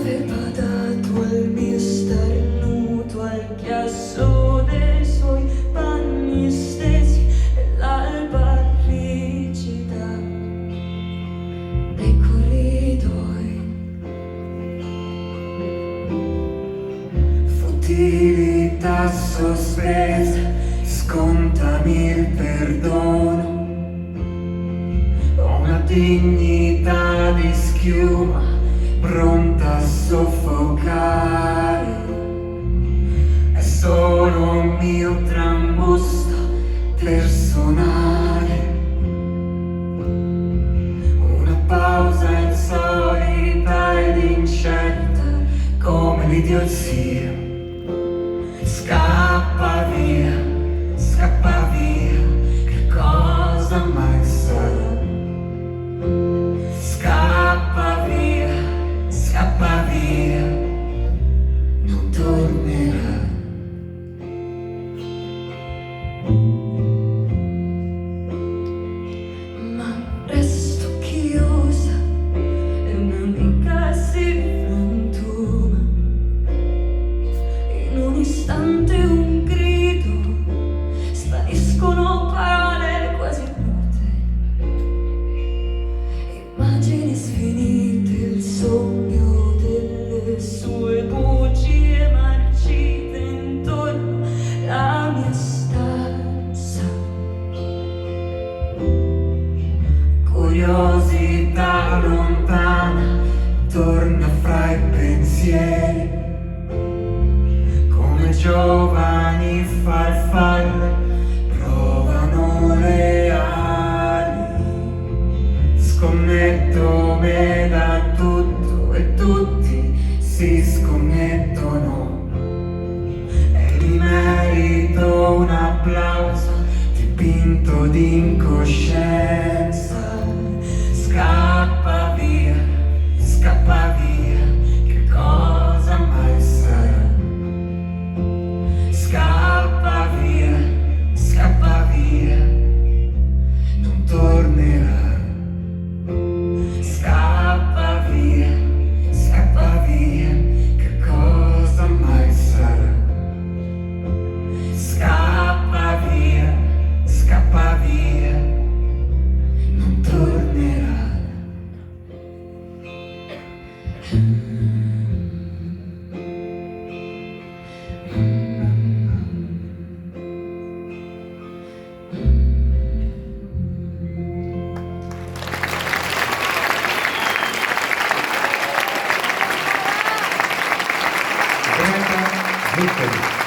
aveva dato al mio starnuto, al chiasso dei suoi panni stesi e l'alba rigida dei corridoi. Futilità sospesa, scontami il perdono. Ho una dignità di schiuma pronta a soffocare. È solo un mio trambusto personale, una pausa insolita ed incerta come l'idiozia. Scappa via, che cosa mai sarà? Scappa via, non tornerà. Ma resto chiusa e un'amica si frantuma. In un istante un grido, spariscono parole quasi mute, immagini sfinite, il sogno delle sue bugie marcite intorno alla mia stanza. Curiosità lontana torna fra i pensieri, come giovani farfalle provano le ali. Scommetto me da tutto e tutti si scommettono, e mi merito un applauso dipinto di incoscienza. Scappa via, che cosa mai sarà? Scappa via, non tornerà. Scappa via, che cosa mai sarà? Scappa via, non tornerà. Greta Zuccari.